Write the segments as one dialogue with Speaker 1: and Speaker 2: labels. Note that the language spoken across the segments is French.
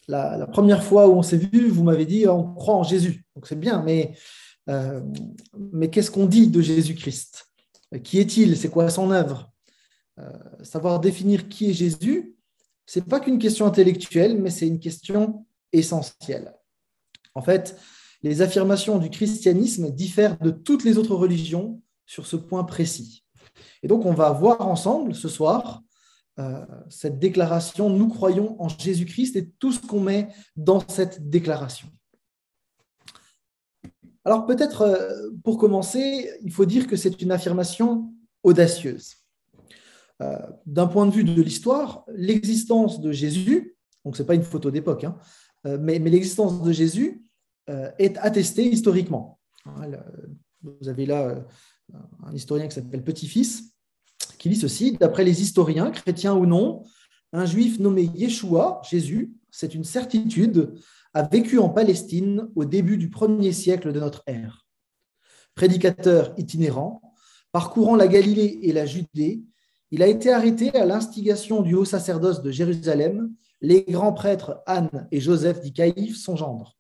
Speaker 1: la première fois où on s'est vu, vous m'avez dit on croit en Jésus. Donc c'est bien, euh, mais qu'est-ce qu'on dit de Jésus-Christ? Qui est-il? C'est quoi son œuvre? Savoir définir qui est Jésus, ce n'est pas qu'une question intellectuelle, mais c'est une question essentielle. En fait, les affirmations du christianisme diffèrent de toutes les autres religions sur ce point précis. Et donc, on va voir ensemble ce soir cette déclaration, nous croyons en Jésus-Christ et tout ce qu'on met dans cette déclaration. Alors peut-être, pour commencer, il faut dire que c'est une affirmation audacieuse. D'un point de vue de l'histoire, l'existence de Jésus, donc ce n'est pas une photo d'époque, hein, mais l'existence de Jésus est attestée historiquement. Vous avez là un historien qui s'appelle Petit-Fils, qui dit ceci: d'après les historiens, chrétiens ou non, un juif nommé Yeshua, Jésus, c'est une certitude, a vécu en Palestine au début du 1er siècle de notre ère. Prédicateur itinérant, parcourant la Galilée et la Judée, il a été arrêté à l'instigation du haut sacerdoce de Jérusalem, les grands prêtres Anne et Joseph dit Caïphe, son gendre.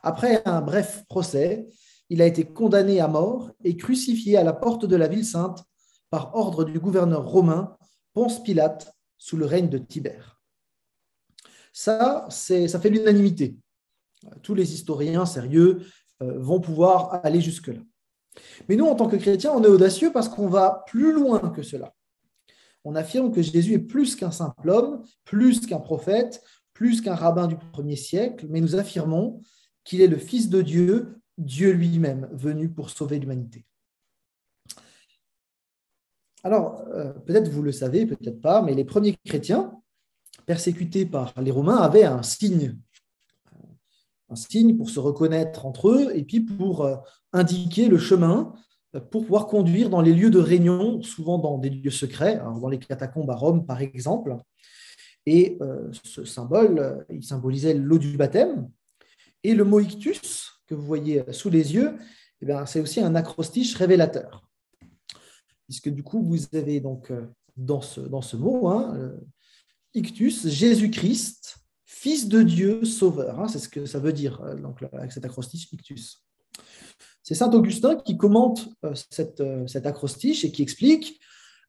Speaker 1: Après un bref procès, il a été condamné à mort et crucifié à la porte de la ville sainte par ordre du gouverneur romain Ponce Pilate sous le règne de Tibère. Ça fait l'unanimité. Tous les historiens sérieux vont pouvoir aller jusque-là. Mais nous, en tant que chrétiens, on est audacieux parce qu'on va plus loin que cela. On affirme que Jésus est plus qu'un simple homme, plus qu'un prophète, plus qu'un rabbin du 1er siècle, mais nous affirmons qu'il est le Fils de Dieu, Dieu lui-même, venu pour sauver l'humanité. Alors, peut-être vous le savez, peut-être pas, mais les premiers chrétiens, persécutés par les Romains, avaient un signe pour se reconnaître entre eux et puis pour indiquer le chemin pour pouvoir conduire dans les lieux de réunion, souvent dans des lieux secrets, alors dans les catacombes à Rome par exemple. Et ce symbole, il symbolisait l'eau du baptême. Et le mot ictus, que vous voyez sous les yeux, eh bien, c'est aussi un acrostiche révélateur. Puisque du coup, vous avez donc dans ce mot, ictus, Jésus-Christ, Fils de Dieu, Sauveur. C'est ce que ça veut dire donc, avec cet acrostiche ictus. C'est saint Augustin qui commente cet acrostiche et qui explique,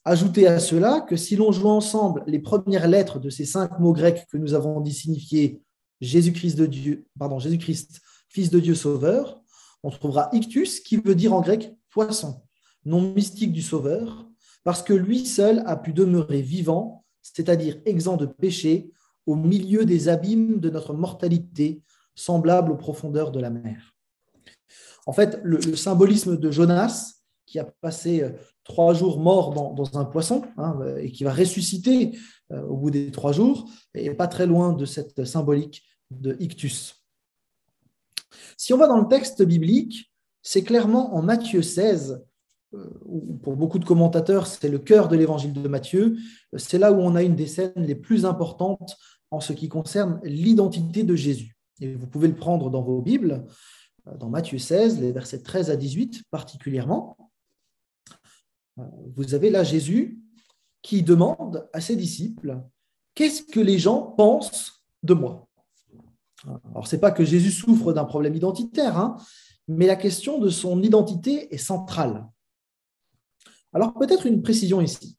Speaker 1: ajoutez à cela que si l'on joue ensemble les premières lettres de ces 5 mots grecs que nous avons dit signifier Jésus-Christ, Jésus-Christ, Fils de Dieu, Sauveur, on trouvera ictus qui veut dire en grec poisson, nom mystique du Sauveur, parce que lui seul a pu demeurer vivant, c'est-à-dire exempt de péché, au milieu des abîmes de notre mortalité, semblable aux profondeurs de la mer. En fait, le symbolisme de Jonas, qui a passé 3 jours mort dans un poisson et qui va ressusciter au bout des 3 jours, n'est pas très loin de cette symbolique de ictus. Si on va dans le texte biblique, c'est clairement en Matthieu 16, où pour beaucoup de commentateurs, c'est le cœur de l'évangile de Matthieu, c'est là où on a une des scènes les plus importantes en ce qui concerne l'identité de Jésus. Et vous pouvez le prendre dans vos Bibles, dans Matthieu 16, les versets 13 à 18 particulièrement. Vous avez là Jésus qui demande à ses disciples « Qu'est-ce que les gens pensent de moi ?» Alors, ce n'est pas que Jésus souffre d'un problème identitaire, mais la question de son identité est centrale. Alors, peut-être une précision ici.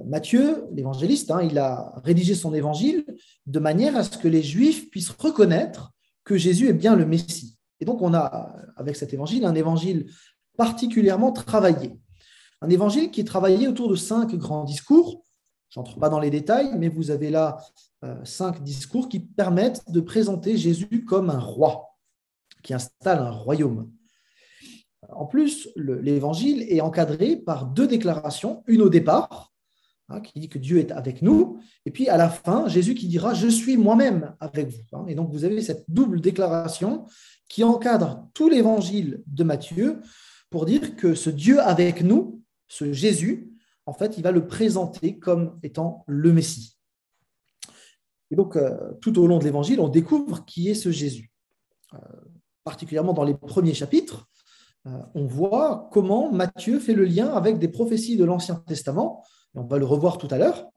Speaker 1: Matthieu, l'évangéliste, il a rédigé son évangile de manière à ce que les Juifs puissent reconnaître que Jésus est bien le Messie. Et donc, on a, avec cet évangile, un évangile particulièrement travaillé. Un évangile qui est travaillé autour de 5 grands discours. Je n'entre pas dans les détails, mais vous avez là 5 discours qui permettent de présenter Jésus comme un roi, qui installe un royaume. En plus, l'évangile est encadré par 2 déclarations, une au départ, qui dit que Dieu est avec nous, et puis à la fin, Jésus qui dira « Je suis moi-même avec vous ». Et donc, vous avez cette double déclaration qui encadre tout l'évangile de Matthieu pour dire que ce Dieu avec nous, ce Jésus, en fait, il va le présenter comme étant le Messie. Et donc, tout au long de l'évangile, on découvre qui est ce Jésus. Particulièrement dans les premiers chapitres, on voit comment Matthieu fait le lien avec des prophéties de l'Ancien Testament. On va le revoir tout à l'heure.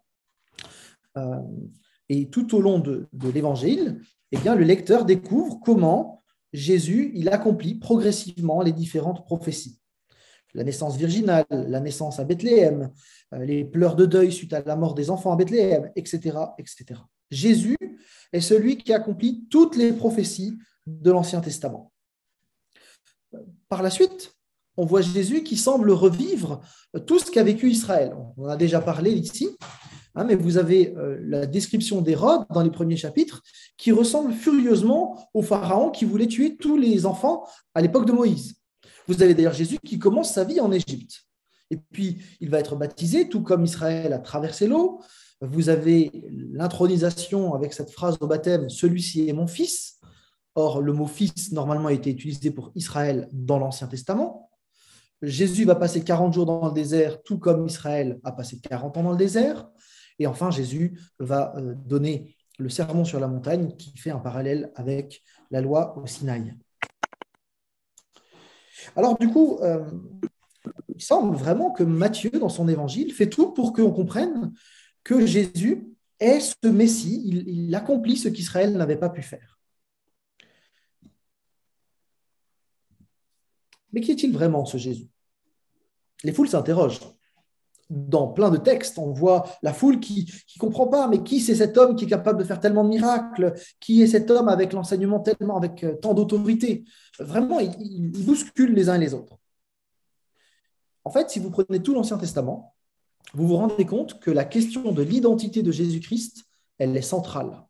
Speaker 1: Et tout au long de l'Évangile, eh bien, le lecteur découvre comment Jésus il accomplit progressivement les différentes prophéties. La naissance virginale, la naissance à Bethléem, les pleurs de deuil suite à la mort des enfants à Bethléem, etc., etc. Jésus est celui qui accomplit toutes les prophéties de l'Ancien Testament. Par la suite, on voit Jésus qui semble revivre tout ce qu'a vécu Israël. On en a déjà parlé ici, mais vous avez la description d'Hérode dans les premiers chapitres qui ressemble furieusement au pharaon qui voulait tuer tous les enfants à l'époque de Moïse. Vous avez d'ailleurs Jésus qui commence sa vie en Égypte. Et puis, il va être baptisé, tout comme Israël a traversé l'eau. Vous avez l'intronisation avec cette phrase au baptême « Celui-ci est mon fils ». Or, le mot « fils » normalement a été utilisé pour Israël dans l'Ancien Testament. Jésus va passer 40 jours dans le désert, tout comme Israël a passé 40 ans dans le désert. Et enfin, Jésus va donner le sermon sur la montagne qui fait un parallèle avec la loi au Sinaï. Alors, du coup, il semble vraiment que Matthieu, dans son évangile, fait tout pour qu'on comprenne que Jésus est ce Messie, il accomplit ce qu'Israël n'avait pas pu faire. Mais qui est-il vraiment, ce Jésus? Les foules s'interrogent. Dans plein de textes, on voit la foule qui ne comprend pas, mais qui c'est cet homme qui est capable de faire tellement de miracles? Qui est cet homme avec l'enseignement tellement, avec tant d'autorité? Vraiment, ils bousculent les uns et les autres. En fait, si vous prenez tout l'Ancien Testament, vous vous rendez compte que la question de l'identité de Jésus-Christ, elle est centrale.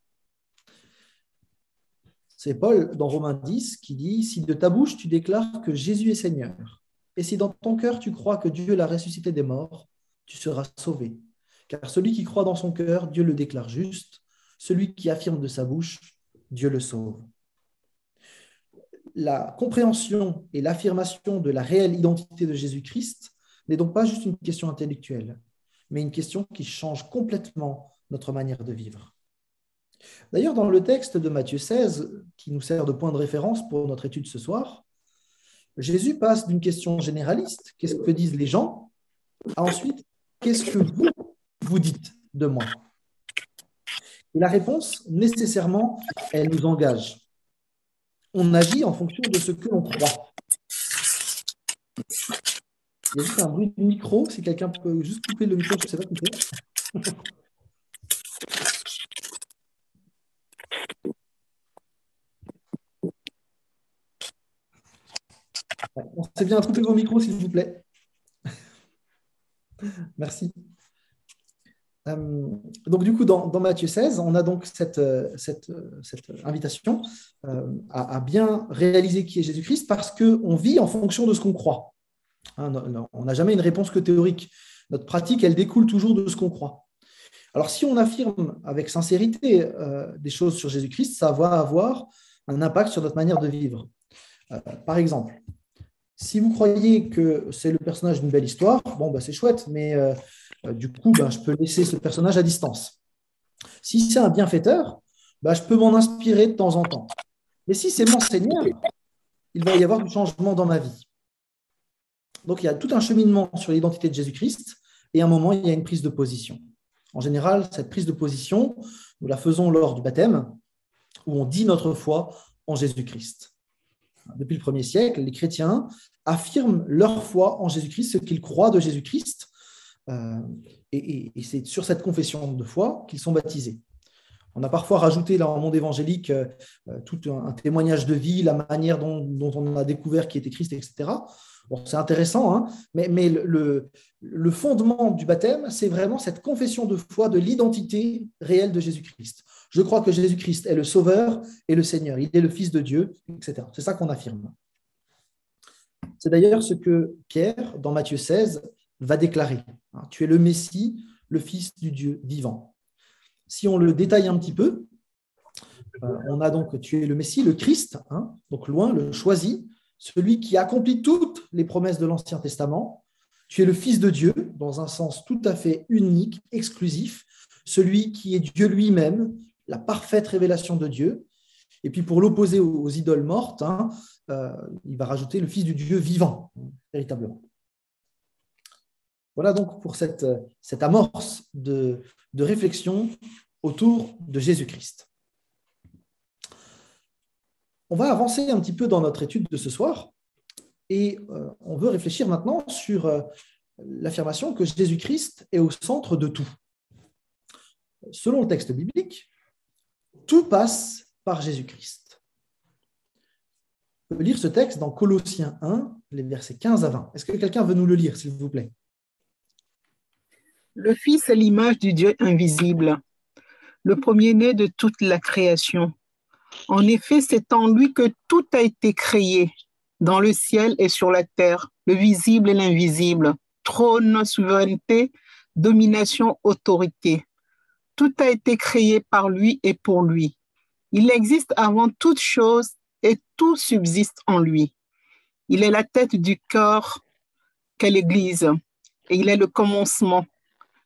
Speaker 1: C'est Paul, dans Romains 10, qui dit « Si de ta bouche tu déclares que Jésus est Seigneur, et si dans ton cœur tu crois que Dieu l'a ressuscité des morts, tu seras sauvé. Car celui qui croit dans son cœur, Dieu le déclare juste. Celui qui affirme de sa bouche, Dieu le sauve. » La compréhension et l'affirmation de la réelle identité de Jésus-Christ n'est donc pas juste une question intellectuelle, mais une question qui change complètement notre manière de vivre. D'ailleurs, dans le texte de Matthieu 16, qui nous sert de point de référence pour notre étude ce soir, Jésus passe d'une question généraliste, qu'est-ce que disent les gens, à ensuite, qu'est-ce que vous dites de moi? Et la réponse, nécessairement, elle nous engage. On agit en fonction de ce que l'on croit. Il y a juste un bruit de micro, si quelqu'un peut juste couper le micro, je ne sais pas qui c'est. On sait bien couper vos micros, s'il vous plaît. Merci. Donc, du coup, dans Matthieu 16, on a donc cette invitation à bien réaliser qui est Jésus-Christ parce qu'on vit en fonction de ce qu'on croit. On n'a jamais une réponse que théorique. Notre pratique, elle découle toujours de ce qu'on croit. Alors, si on affirme avec sincérité des choses sur Jésus-Christ, ça va avoir un impact sur notre manière de vivre. Par exemple, si vous croyez que c'est le personnage d'une belle histoire, bon, bah, c'est chouette, mais du coup, bah, je peux laisser ce personnage à distance. Si c'est un bienfaiteur, bah, je peux m'en inspirer de temps en temps. Mais si c'est mon Seigneur, il va y avoir du changement dans ma vie. Donc, il y a tout un cheminement sur l'identité de Jésus-Christ et à un moment, il y a une prise de position. En général, cette prise de position, nous la faisons lors du baptême où on dit notre foi en Jésus-Christ. Depuis le 1er siècle, les chrétiens affirment leur foi en Jésus-Christ, ce qu'ils croient de Jésus-Christ, et c'est sur cette confession de foi qu'ils sont baptisés. On a parfois rajouté dans le monde évangélique tout un témoignage de vie, la manière dont on a découvert qui était Christ, etc. Bon, c'est intéressant, hein, mais le fondement du baptême, c'est vraiment cette confession de foi de l'identité réelle de Jésus-Christ. Je crois que Jésus-Christ est le Sauveur et le Seigneur. Il est le Fils de Dieu, etc. C'est ça qu'on affirme. C'est d'ailleurs ce que Pierre, dans Matthieu 16, va déclarer. Tu es le Messie, le Fils du Dieu vivant. Si on le détaille un petit peu, on a donc tu es le Messie, le Christ, donc loin, le choisi, celui qui accomplit toutes les promesses de l'Ancien Testament. Tu es le Fils de Dieu, dans un sens tout à fait unique, exclusif, celui qui est Dieu lui-même, la parfaite révélation de Dieu. Et puis pour l'opposer aux idoles mortes, il va rajouter le Fils du Dieu vivant, véritablement. Voilà donc pour cette amorce de réflexion autour de Jésus-Christ. On va avancer un petit peu dans notre étude de ce soir et on veut réfléchir maintenant sur l'affirmation que Jésus-Christ est au centre de tout. Selon le texte biblique, tout passe par Jésus-Christ. On peut lire ce texte dans Colossiens 1, les versets 15 à 20. Est-ce que quelqu'un veut nous le lire, s'il vous plaît?
Speaker 2: Le Fils est l'image du Dieu invisible, le premier-né de toute la création. En effet, c'est en lui que tout a été créé, dans le ciel et sur la terre, le visible et l'invisible, trône, souveraineté, domination, autorité. Tout a été créé par lui et pour lui. Il existe avant toute chose et tout subsiste en lui. Il est la tête du corps qu'est l'Église et il est le commencement,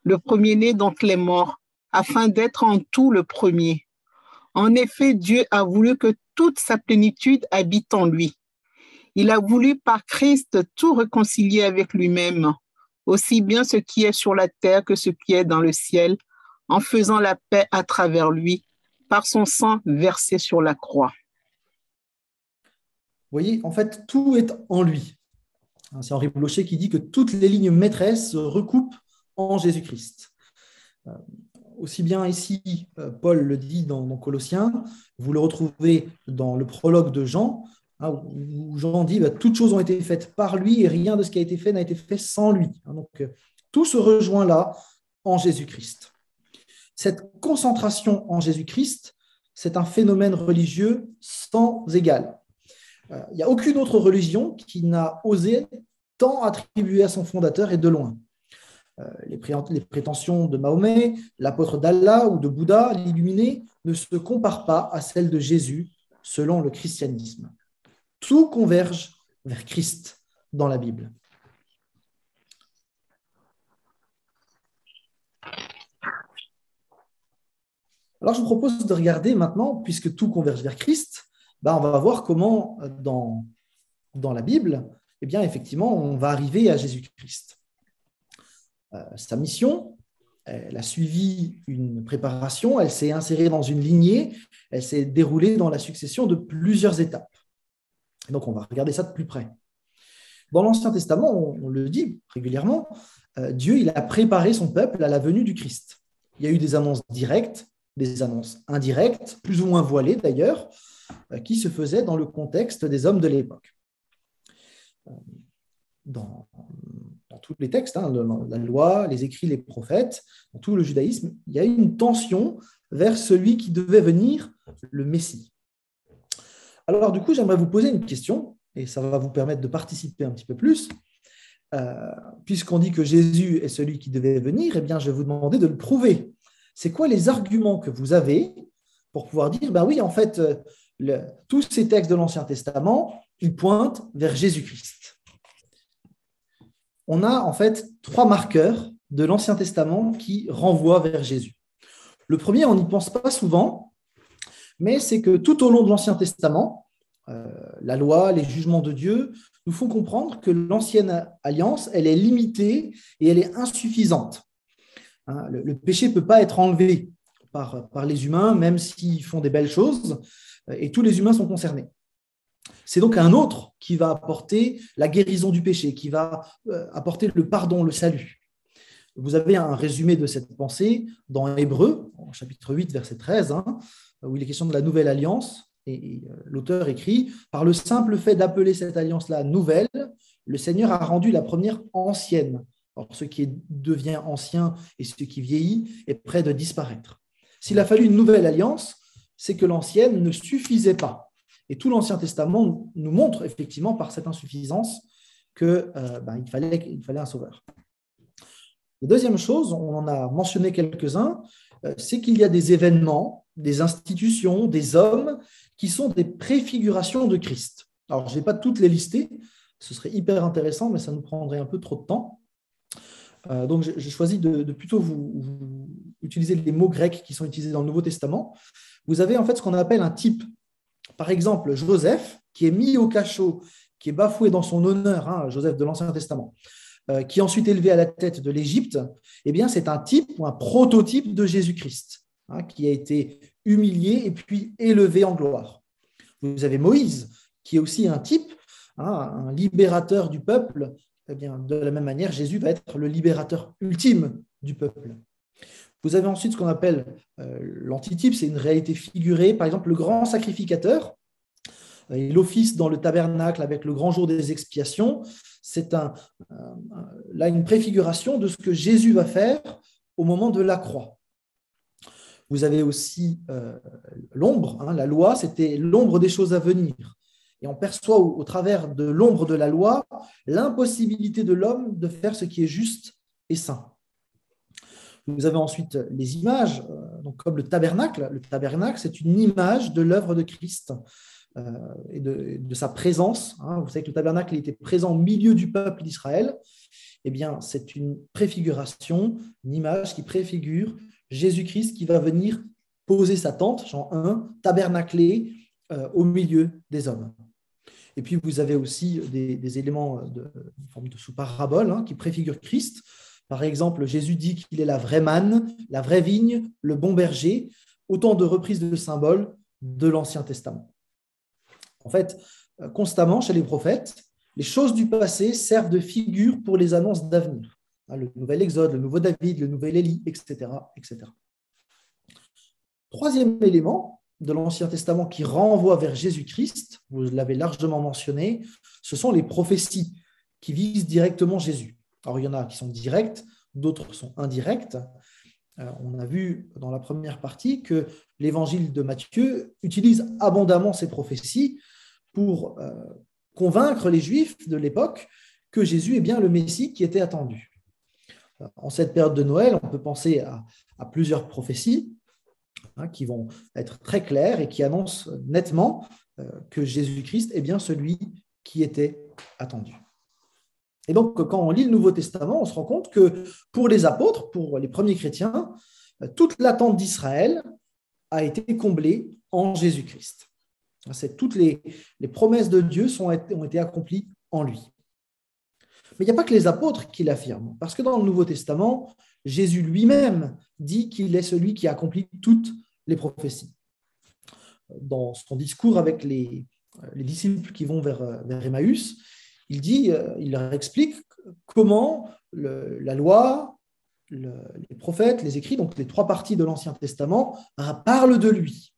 Speaker 2: le premier-né d'entre les morts, afin d'être en tout le premier. En effet, Dieu a voulu que toute sa plénitude habite en lui. Il a voulu par Christ tout réconcilier avec lui-même, aussi bien ce qui est sur la terre que ce qui est dans le ciel, en faisant la paix à travers lui, par son sang versé sur la croix.
Speaker 1: Vous voyez, en fait, tout est en lui. C'est Henri Blocher qui dit que toutes les lignes maîtresses se recoupent en Jésus-Christ. Aussi bien ici, Paul le dit dans Colossiens, vous le retrouvez dans le prologue de Jean, où Jean dit toutes choses ont été faites par lui et rien de ce qui a été fait n'a été fait sans lui. Donc, tout se rejoint là en Jésus-Christ. Cette concentration en Jésus-Christ, c'est un phénomène religieux sans égal. Il n'y a aucune autre religion qui n'a osé tant attribuer à son fondateur et de loin. Les prétentions de Mahomet, l'apôtre d'Allah ou de Bouddha, l'illuminé, ne se comparent pas à celles de Jésus selon le christianisme. Tout converge vers Christ dans la Bible. Alors, je vous propose de regarder maintenant, puisque tout converge vers Christ, on va voir comment, dans la Bible, effectivement, on va arriver à Jésus-Christ. Sa mission, elle a suivi une préparation, elle s'est insérée dans une lignée, elle s'est déroulée dans la succession de plusieurs étapes. Et donc, on va regarder ça de plus près. Dans l'Ancien Testament, on le dit régulièrement, Dieu il a préparé son peuple à la venue du Christ. Il y a eu des annonces directes, des annonces indirectes, plus ou moins voilées d'ailleurs, qui se faisaient dans le contexte des hommes de l'époque. Dans tous les textes, la loi, les écrits, les prophètes, dans tout le judaïsme, il y a une tension vers celui qui devait venir, le Messie. Alors du coup, j'aimerais vous poser une question, et ça va vous permettre de participer un petit peu plus. Puisqu'on dit que Jésus est celui qui devait venir, je vais vous demander de le prouver. C'est quoi les arguments que vous avez pour pouvoir dire, oui, en fait, tous ces textes de l'Ancien Testament, ils pointent vers Jésus-Christ. On a en fait 3 marqueurs de l'Ancien Testament qui renvoient vers Jésus. Le premier, on n'y pense pas souvent, mais c'est que tout au long de l'Ancien Testament, la loi, les jugements de Dieu nous font comprendre que l'ancienne alliance, elle est limitée et elle est insuffisante. Le péché ne peut pas être enlevé par les humains, même s'ils font des belles choses, et tous les humains sont concernés. C'est donc un autre qui va apporter la guérison du péché, qui va apporter le pardon, le salut. Vous avez un résumé de cette pensée dans Hébreux, en chapitre 8, verset 13, où il est question de la nouvelle alliance, et l'auteur écrit « Par le simple fait d'appeler cette alliance-là nouvelle, le Seigneur a rendu la première ancienne. Or, ce qui devient ancien et ce qui vieillit est près de disparaître. S'il a fallu une nouvelle alliance, c'est que l'ancienne ne suffisait pas. Et tout l'Ancien Testament nous montre effectivement par cette insuffisance qu'il fallait un sauveur. La deuxième chose, on en a mentionné quelques-uns, c'est qu'il y a des événements, des institutions, des hommes qui sont des préfigurations de Christ. Alors, je ne vais pas toutes les lister, ce serait hyper intéressant, mais ça nous prendrait un peu trop de temps. Donc, j'ai choisi de plutôt vous utiliser les mots grecs qui sont utilisés dans le Nouveau Testament. Vous avez en fait ce qu'on appelle un type. Par exemple, Joseph, qui est mis au cachot, qui est bafoué dans son honneur, Joseph de l'Ancien Testament, qui est ensuite élevé à la tête de l'Égypte, c'est un type ou un prototype de Jésus-Christ. qui a été humilié et puis élevé en gloire. Vous avez Moïse, qui est aussi un type, un libérateur du peuple. Eh bien, de la même manière, Jésus va être le libérateur ultime du peuple. Vous avez ensuite ce qu'on appelle l'antitype, c'est une réalité figurée, par exemple le grand sacrificateur, et l'office dans le tabernacle avec le grand jour des expiations, c'est là une préfiguration de ce que Jésus va faire au moment de la croix. Vous avez aussi l'ombre, la loi, c'était l'ombre des choses à venir. Et on perçoit au travers de l'ombre de la loi l'impossibilité de l'homme de faire ce qui est juste et saint. Vous avez ensuite les images, donc comme le tabernacle. Le tabernacle, c'est une image de l'œuvre de Christ et de sa présence. Vous savez que le tabernacle était présent au milieu du peuple d'Israël. Eh bien, c'est une préfiguration, une image qui préfigure Jésus-Christ qui va venir poser sa tente, Jean 1, tabernaclé au milieu des hommes. Et puis, vous avez aussi des éléments en forme de sous-parabole qui préfigurent Christ. Par exemple, Jésus dit qu'il est la vraie manne, la vraie vigne, le bon berger, autant de reprises de symboles de l'Ancien Testament. En fait, constamment chez les prophètes, les choses du passé servent de figure pour les annonces d'avenir. Le nouvel Exode, le nouveau David, le nouvel Élie, etc., etc. Troisième élément de l'Ancien Testament qui renvoie vers Jésus-Christ, vous l'avez largement mentionné, ce sont les prophéties qui visent directement Jésus. Alors, il y en a qui sont directes, d'autres sont indirectes. On a vu dans la première partie que l'évangile de Matthieu utilise abondamment ces prophéties pour convaincre les Juifs de l'époque que Jésus est bien le Messie qui était attendu. En cette période de Noël, on peut penser à plusieurs prophéties qui vont être très claires et qui annoncent nettement que Jésus-Christ est bien celui qui était attendu. Et donc, quand on lit le Nouveau Testament, on se rend compte que pour les apôtres, pour les premiers chrétiens, toute l'attente d'Israël a été comblée en Jésus-Christ. Toutes les promesses de Dieu ont été accomplies en lui. Mais il n'y a pas que les apôtres qui l'affirment, parce que dans le Nouveau Testament, Jésus lui-même dit qu'il est celui qui accomplit toutes les prophéties. Dans son discours avec les disciples qui vont vers Emmaüs, il leur explique comment la loi, les prophètes, les écrits, donc les trois parties de l'Ancien Testament, parlent de lui.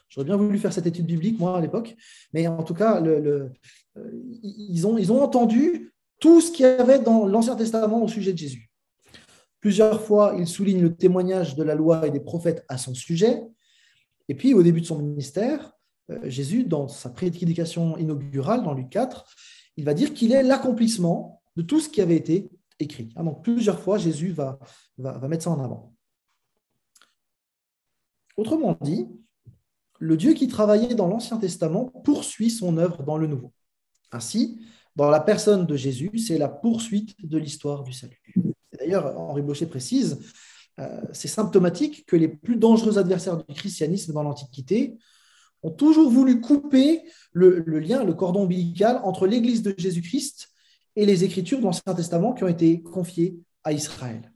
Speaker 1: J'aurais bien voulu faire cette étude biblique, moi, à l'époque, mais en tout cas, ils ont entendu tout ce qu'il y avait dans l'Ancien Testament au sujet de Jésus. Plusieurs fois, il souligne le témoignage de la loi et des prophètes à son sujet. Et puis, au début de son ministère, Jésus, dans sa prédication inaugurale, dans Luc 4, il va dire qu'il est l'accomplissement de tout ce qui avait été écrit. Donc, plusieurs fois, Jésus va mettre ça en avant. Autrement dit, le Dieu qui travaillait dans l'Ancien Testament poursuit son œuvre dans le Nouveau. Ainsi, dans la personne de Jésus, c'est la poursuite de l'histoire du salut. D'ailleurs, Henri Blocher précise, c'est symptomatique que les plus dangereux adversaires du christianisme dans l'Antiquité ont toujours voulu couper le lien, le cordon ombilical entre l'Église de Jésus-Christ et les Écritures de l'Ancien Testament qui ont été confiées à Israël.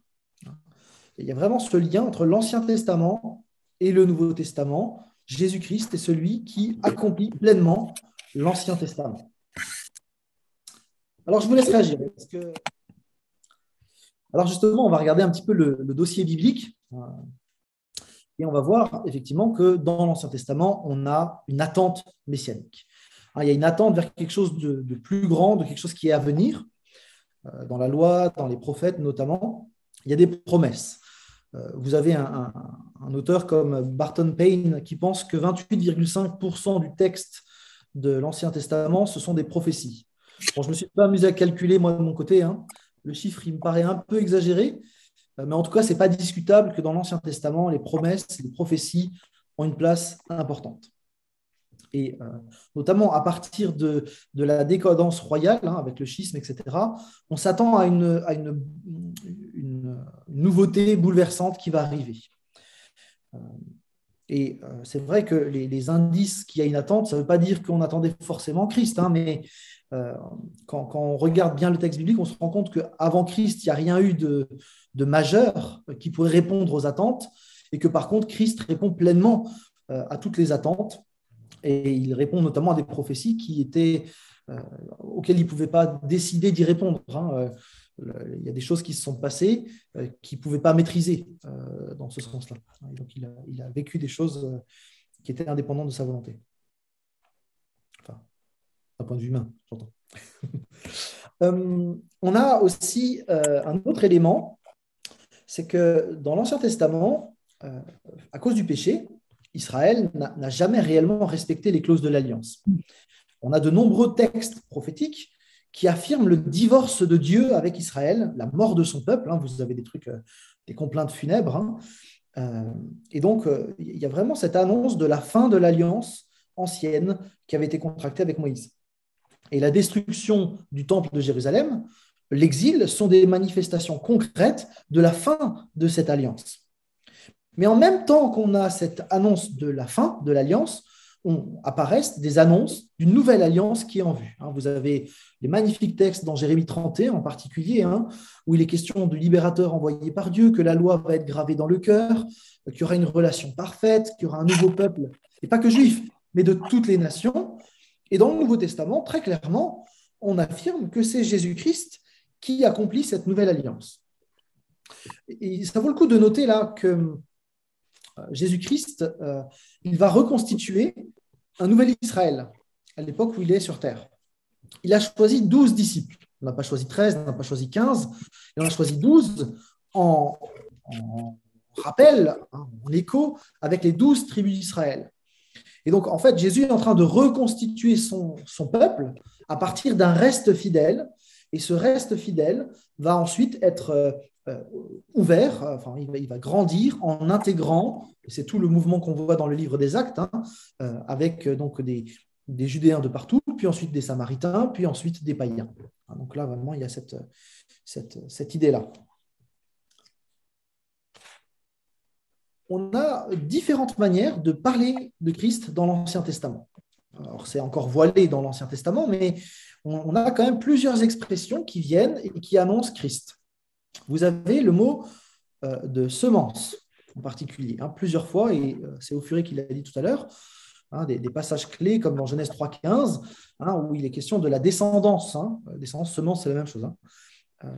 Speaker 1: Il y a vraiment ce lien entre l'Ancien Testament et le Nouveau Testament. Jésus-Christ est celui qui accomplit pleinement l'Ancien Testament. Alors, je vous laisse réagir. Alors, justement, on va regarder un petit peu le dossier biblique. Et on va voir effectivement que dans l'Ancien Testament, on a une attente messianique. Il y a une attente vers quelque chose de plus grand, de quelque chose qui est à venir. Dans la loi, dans les prophètes notamment, il y a des promesses. Vous avez un auteur comme Barton Payne qui pense que 28,5% du texte de l'Ancien Testament, ce sont des prophéties. Bon, je ne me suis pas amusé à calculer, moi, de mon côté. Le chiffre, il me paraît un peu exagéré. Mais en tout cas, ce n'est pas discutable que dans l'Ancien Testament, les promesses, les prophéties ont une place importante. Et notamment à partir de la décadence royale, avec le schisme, etc., on s'attend à une nouveauté bouleversante qui va arriver. Et c'est vrai que les indices qu'il y a une attente, ça ne veut pas dire qu'on attendait forcément Christ, mais quand on regarde bien le texte biblique, on se rend compte qu'avant Christ, il n'y a rien eu de majeur qui pourrait répondre aux attentes. et que par contre, Christ répond pleinement à toutes les attentes, et il répond notamment à des prophéties auxquelles il ne pouvait pas décider d'y répondre. Il y a des choses qui se sont passées qu'il ne pouvait pas maîtriser dans ce sens-là. Et donc, il a vécu des choses qui étaient indépendantes de sa volonté. Enfin, d'un point de vue humain, j'entends. On a aussi un autre élément, c'est que dans l'Ancien Testament, à cause du péché, Israël n'a jamais réellement respecté les clauses de l'alliance. On a de nombreux textes prophétiques qui affirment le divorce de Dieu avec Israël, la mort de son peuple. Vous avez des trucs, des complaintes funèbres. Et donc, il y a vraiment cette annonce de la fin de l'alliance ancienne qui avait été contractée avec Moïse. Et la destruction du temple de Jérusalem, l'exil, sont des manifestations concrètes de la fin de cette alliance. Mais en même temps qu'on a cette annonce de la fin de l'alliance, apparaissent des annonces d'une nouvelle alliance qui est en vue. Vous avez les magnifiques textes dans Jérémie 31 en particulier, où il est question du libérateur envoyé par Dieu, que la loi va être gravée dans le cœur, qu'il y aura une relation parfaite, qu'il y aura un nouveau peuple, et pas que juif, mais de toutes les nations. Et dans le Nouveau Testament, très clairement, on affirme que c'est Jésus-Christ qui accomplit cette nouvelle alliance. Et ça vaut le coup de noter là que Jésus-Christ, il va reconstituer un nouvel Israël à l'époque où il est sur terre. Il a choisi 12 disciples. On n'a pas choisi 13, on n'a pas choisi 15, il en a choisi 12 en rappel, en écho avec les 12 tribus d'Israël. Et donc, en fait, Jésus est en train de reconstituer son peuple à partir d'un reste fidèle. Et ce reste fidèle va ensuite être ouvert, il va grandir en intégrant, et c'est tout le mouvement qu'on voit dans le livre des Actes, avec donc des Judéens de partout, puis ensuite des Samaritains, puis ensuite des païens. Donc là, vraiment, il y a cette idée-là. On a différentes manières de parler de Christ dans l'Ancien Testament. Alors, c'est encore voilé dans l'Ancien Testament, mais on a quand même plusieurs expressions qui viennent et qui annoncent Christ. Vous avez le mot de semence en particulier, plusieurs fois, et c'est Ophuret qui l'a dit tout à l'heure, des passages clés comme dans Genèse 3,15, où il est question de la descendance. Descendance, semence, c'est la même chose.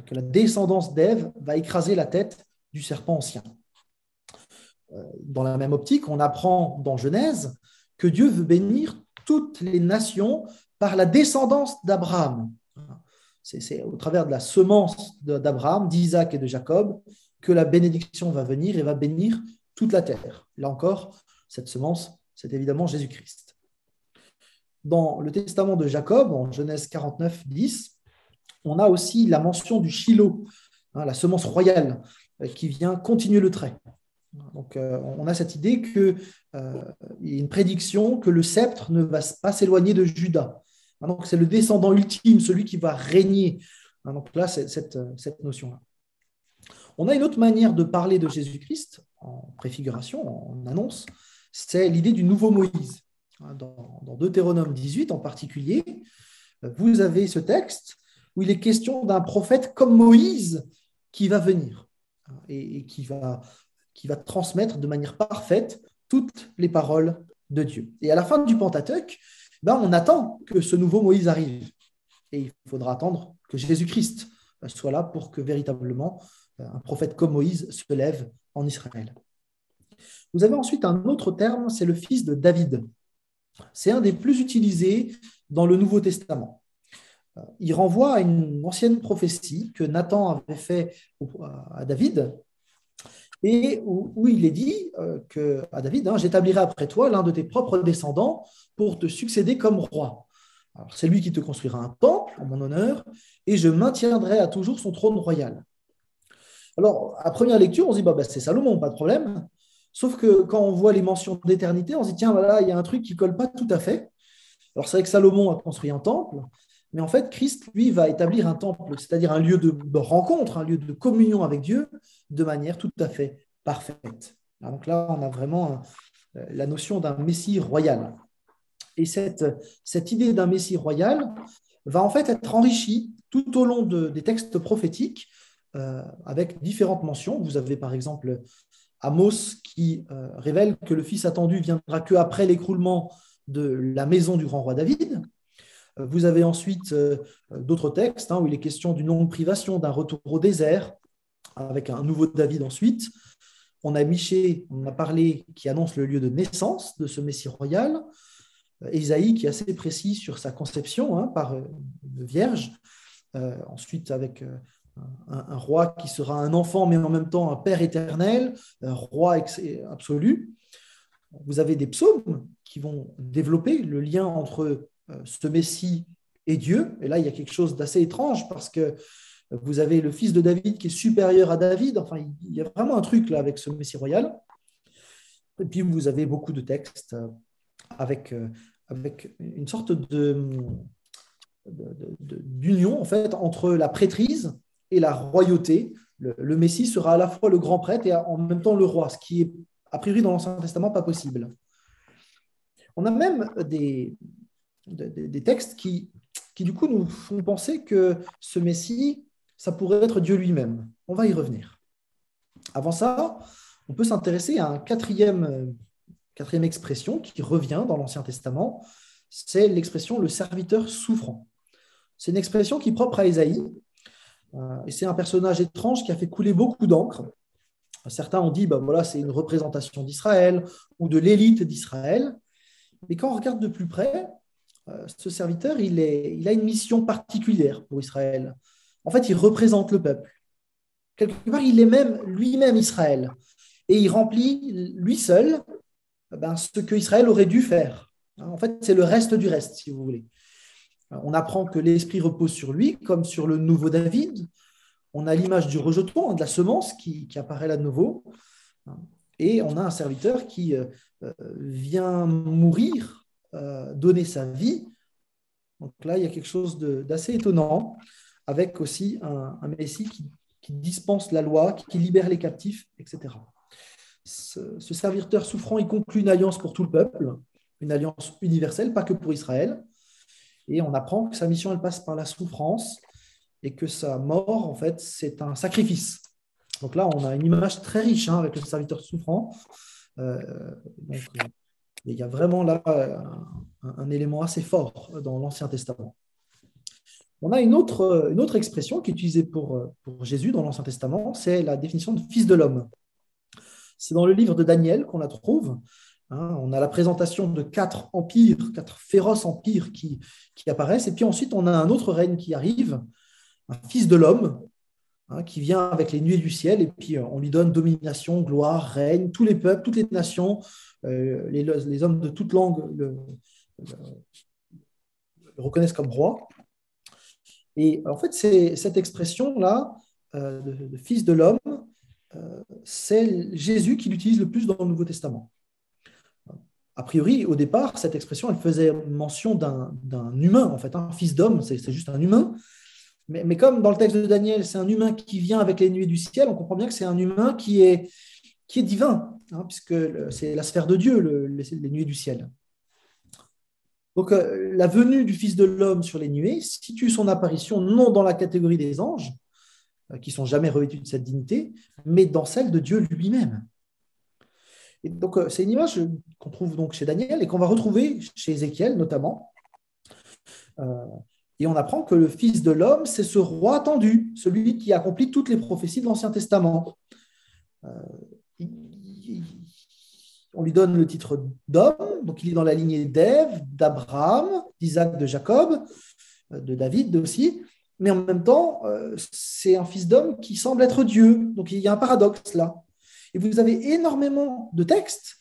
Speaker 1: Que la descendance d'Ève va écraser la tête du serpent ancien. Dans la même optique, on apprend dans Genèse que Dieu veut bénir toutes les nations par la descendance d'Abraham. C'est au travers de la semence d'Abraham, d'Isaac et de Jacob que la bénédiction va venir et va bénir toute la terre. Là encore, cette semence, c'est évidemment Jésus-Christ. Dans le testament de Jacob, en Genèse 49, 10, on a aussi la mention du Shiloh, la semence royale, qui vient continuer le trait. Donc, on a cette idée qu'il y a une prédiction que le sceptre ne va pas s'éloigner de Juda. Donc, c'est le descendant ultime, celui qui va régner. Donc là, c'est cette notion-là. On a une autre manière de parler de Jésus-Christ, en préfiguration, en annonce, c'est l'idée du nouveau Moïse. Dans Deutéronome 18 en particulier, vous avez ce texte où il est question d'un prophète comme Moïse qui va venir et qui va transmettre de manière parfaite toutes les paroles de Dieu. Et à la fin du Pentateuque, on attend que ce nouveau Moïse arrive. Et il faudra attendre que Jésus-Christ soit là pour que véritablement un prophète comme Moïse se lève en Israël. Vous avez ensuite un autre terme, c'est le fils de David. C'est un des plus utilisés dans le Nouveau Testament. Il renvoie à une ancienne prophétie que Nathan avait fait à David, et où il est dit à David, j'établirai après toi l'un de tes propres descendants pour te succéder comme roi. Alors, c'est lui qui te construira un temple en mon honneur, et je maintiendrai à toujours son trône royal. Alors, à première lecture, on se dit, c'est Salomon, pas de problème. Sauf que quand on voit les mentions d'éternité, on se dit, tiens, voilà, il y a un truc qui ne colle pas tout à fait. Alors, c'est vrai que Salomon a construit un temple, mais en fait, Christ, lui, va établir un temple, c'est-à-dire un lieu de rencontre, un lieu de communion avec Dieu, de manière tout à fait parfaite. Alors, donc là, on a vraiment la notion d'un Messie royal. Et cette idée d'un Messie royal va en fait être enrichie tout au long des textes prophétiques avec différentes mentions. Vous avez par exemple Amos qui révèle que le Fils attendu viendra qu'après l'écroulement de la maison du grand roi David. Vous avez ensuite d'autres textes où il est question d'une longue privation, d'un retour au désert, avec un nouveau David ensuite. On a Michée, on a parlé, qui annonce le lieu de naissance de ce Messie royal. Ésaïe, qui est assez précis sur sa conception par une vierge. Ensuite, avec un roi qui sera un enfant, mais en même temps un père éternel, un roi absolu. Vous avez des psaumes qui vont développer le lien entre ce Messie et Dieu. Et là, il y a quelque chose d'assez étrange parce que vous avez le fils de David qui est supérieur à David. Enfin, il y a vraiment un truc là avec ce Messie royal. Et puis, vous avez beaucoup de textes avec une sorte d'union en fait, entre la prêtrise et la royauté. Le Messie sera à la fois le grand prêtre et en même temps le roi, ce qui est a priori dans l'Ancien Testament pas possible. On a même des textes qui du coup nous font penser que ce Messie, ça pourrait être Dieu lui-même. On va y revenir. Avant ça, on peut s'intéresser à un quatrième expression qui revient dans l'Ancien Testament, c'est l'expression le serviteur souffrant. C'est une expression qui est propre à Ésaïe, et c'est un personnage étrange qui a fait couler beaucoup d'encre. Certains ont dit voilà, c'est une représentation d'Israël ou de l'élite d'Israël, mais quand on regarde de plus près, ce serviteur, il a une mission particulière pour Israël. En fait, il représente le peuple. Quelque part, il est même lui-même Israël, et il remplit lui seul ce que Israël aurait dû faire. En fait, c'est le reste du reste, si vous voulez. On apprend que l'Esprit repose sur lui, comme sur le nouveau David. On a l'image du rejeton, de la semence qui apparaît là de nouveau. Et on a un serviteur qui vient mourir, donner sa vie. Donc là, il y a quelque chose d'assez étonnant, avec aussi un Messie qui dispense la loi, qui libère les captifs, etc. Ce serviteur souffrant, il conclut une alliance pour tout le peuple, une alliance universelle, pas que pour Israël. Et on apprend que sa mission, elle passe par la souffrance et que sa mort, en fait, c'est un sacrifice. Donc là, on a une image très riche avec le serviteur souffrant. Donc, il y a vraiment là un élément assez fort dans l'Ancien Testament. On a une autre expression qui est utilisée pour Jésus dans l'Ancien Testament, c'est la définition de fils de l'homme. C'est dans le livre de Daniel qu'on la trouve. On a la présentation de 4 empires, 4 féroces empires qui apparaissent. Et puis ensuite, on a un autre règne qui arrive, un fils de l'homme, qui vient avec les nuées du ciel. Et puis, on lui donne domination, gloire, règne. Tous les peuples, toutes les nations, les hommes de toute langue le reconnaissent comme roi. Et en fait, cette expression-là, de fils de l'homme, c'est Jésus qui l'utilise le plus dans le Nouveau Testament. A priori, au départ, cette expression, elle faisait mention d'un humain, en fait, un fils d'homme, c'est juste un humain. Mais comme dans le texte de Daniel, c'est un humain qui vient avec les nuées du ciel, on comprend bien que c'est un humain qui est divin, puisque c'est la sphère de Dieu, les nuées du ciel. Donc, la venue du Fils de l'homme sur les nuées situe son apparition non dans la catégorie des anges, qui ne sont jamais revêtus de cette dignité, mais dans celle de Dieu lui-même. Et donc, c'est une image qu'on trouve donc chez Daniel et qu'on va retrouver chez Ézéchiel notamment. Et on apprend que le Fils de l'homme, c'est ce roi attendu, celui qui accomplit toutes les prophéties de l'Ancien Testament. On lui donne le titre d'homme, donc il est dans la lignée d'Ève, d'Abraham, d'Isaac, de Jacob, de David aussi, mais en même temps, c'est un fils d'homme qui semble être Dieu. Donc il y a un paradoxe là. Et vous avez énormément de textes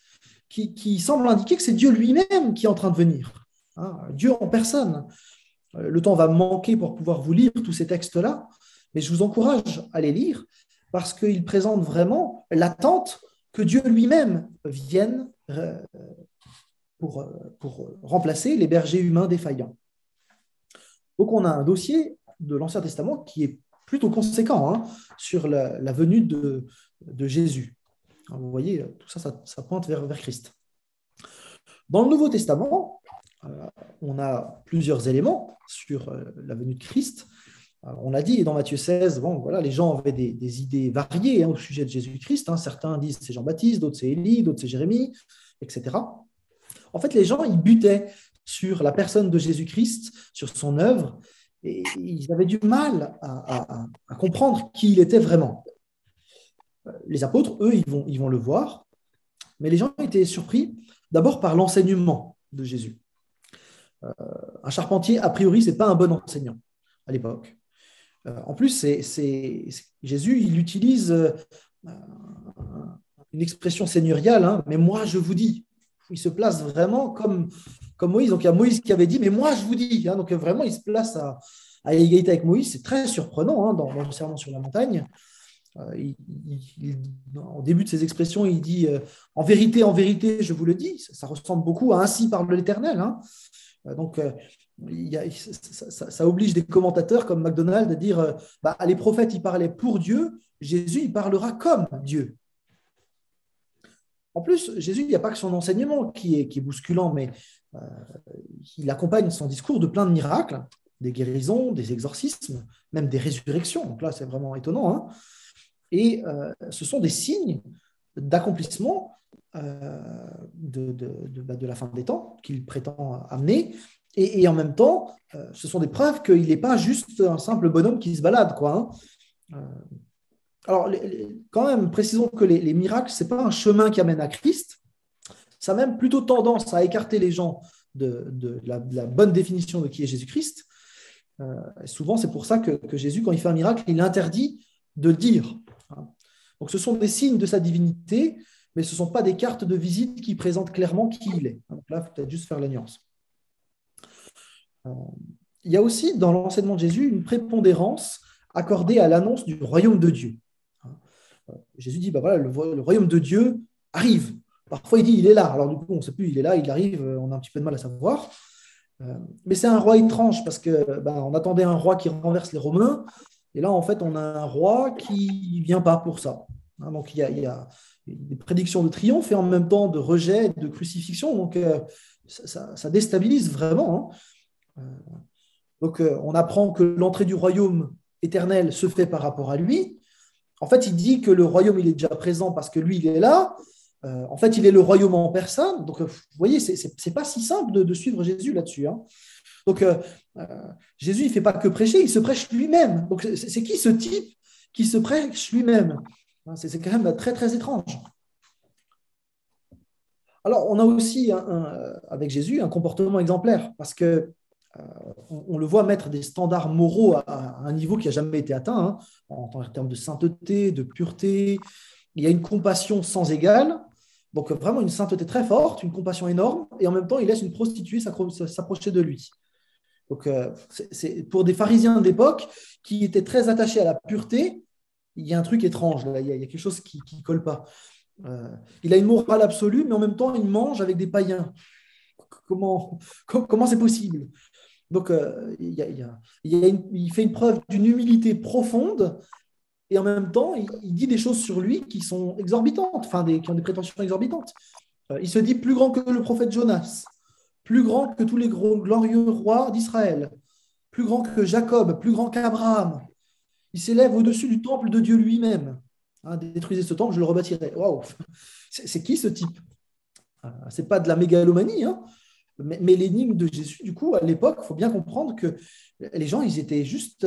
Speaker 1: qui semblent indiquer que c'est Dieu lui-même qui est en train de venir. Dieu en personne. Le temps va me manquer pour pouvoir vous lire tous ces textes-là, mais je vous encourage à les lire parce qu'ils présentent vraiment l'attente que Dieu lui-même vienne pour remplacer les bergers humains défaillants. Donc on a un dossier de l'Ancien Testament qui est plutôt conséquent sur la venue de Jésus. Alors, vous voyez, tout ça pointe vers Christ. Dans le Nouveau Testament, on a plusieurs éléments sur la venue de Christ. On l'a dit dans Matthieu 16, bon, voilà, les gens avaient des idées variées au sujet de Jésus-Christ. Certains disent c'est Jean-Baptiste, d'autres c'est Élie, d'autres c'est Jérémie, etc. En fait, les gens, ils butaient sur la personne de Jésus-Christ, sur son œuvre, et ils avaient du mal à comprendre qui il était vraiment. Les apôtres, eux, ils vont le voir, mais les gens étaient surpris d'abord par l'enseignement de Jésus. Un charpentier, a priori, ce n'est pas un bon enseignant à l'époque. En plus, Jésus, il utilise une expression seigneuriale, hein, mais moi, je vous dis. Il se place vraiment comme Moïse. Donc, il y a Moïse qui avait dit, mais moi, je vous dis. Hein, donc, vraiment, il se place à égalité avec Moïse. C'est très surprenant hein, dans le Sermon sur la montagne. Au début de ses expressions, il dit en vérité, je vous le dis. Ça ressemble beaucoup à ainsi parle l'Éternel. Hein. Donc, ça oblige des commentateurs comme MacDonald à dire les prophètes, ils parlaient pour Dieu. Jésus, il parlera comme Dieu. En plus, Jésus, il n'y a pas que son enseignement qui est bousculant, mais il accompagne son discours de plein de miracles, des guérisons, des exorcismes, même des résurrections. Donc là, c'est vraiment étonnant. Hein. Et ce sont des signes d'accomplissement de la fin des temps qu'il prétend amener. Et en même temps, ce sont des preuves qu'il n'est pas juste un simple bonhomme qui se balade, quoi. Hein. Alors, quand même, précisons que les miracles, ce n'est pas un chemin qui amène à Christ. Ça a même plutôt tendance à écarter les gens de la bonne définition de qui est Jésus-Christ. Souvent, c'est pour ça que Jésus, quand il fait un miracle, il interdit de le dire. Donc, ce sont des signes de sa divinité, mais ce ne sont pas des cartes de visite qui présentent clairement qui il est. Donc là, il faut peut-être juste faire la nuance. Il y a aussi, dans l'enseignement de Jésus, une prépondérance accordée à l'annonce du royaume de Dieu. Jésus dit, voilà, le royaume de Dieu arrive. Parfois, il dit, il est là. Alors, du coup, on ne sait plus, il est là, il arrive, on a un petit peu de mal à savoir. Mais c'est un roi étrange parce qu'on attendait un roi qui renverse les Romains. Et là, en fait, on a un roi qui ne vient pas pour ça. Donc, il y a des prédictions de triomphe et en même temps de rejet, de crucifixion. Donc, ça déstabilise vraiment. Hein. Donc, on apprend que l'entrée du royaume éternel se fait par rapport à lui. En fait, il dit que le royaume, il est déjà présent parce que lui, il est là. En fait, il est le royaume en personne. Donc, vous voyez, ce n'est pas si simple de suivre Jésus là-dessus. Hein. Donc, Jésus, il ne fait pas que prêcher, il se prêche lui-même. Donc, c'est qui ce type qui se prêche lui-même? C'est quand même très, très étrange. Alors, on a aussi, avec Jésus, un comportement exemplaire parce que on le voit mettre des standards moraux à un niveau qui n'a jamais été atteint, hein, en termes de sainteté, de pureté. Il y a une compassion sans égale, donc vraiment une sainteté très forte, une compassion énorme, et en même temps, il laisse une prostituée s'approcher de lui. Donc, c'est pour des pharisiens de l'époque qui étaient très attachés à la pureté, il y a un truc étrange, là, il y a quelque chose qui ne colle pas. Il a une morale absolue, mais en même temps, il mange avec des païens. Comment c'est possible? Donc, il fait une preuve d'une humilité profonde et en même temps, il dit des choses sur lui qui sont exorbitantes, qui ont des prétentions exorbitantes. Il se dit plus grand que le prophète Jonas, plus grand que tous les glorieux rois d'Israël, plus grand que Jacob, plus grand qu'Abraham. Il s'élève au-dessus du temple de Dieu lui-même. Hein, détruisez ce temple, je le rebâtirai. Waouh! C'est qui ce type? Ce n'est pas de la mégalomanie, hein. Mais l'énigme de Jésus, du coup, à l'époque, il faut bien comprendre que les gens, ils étaient juste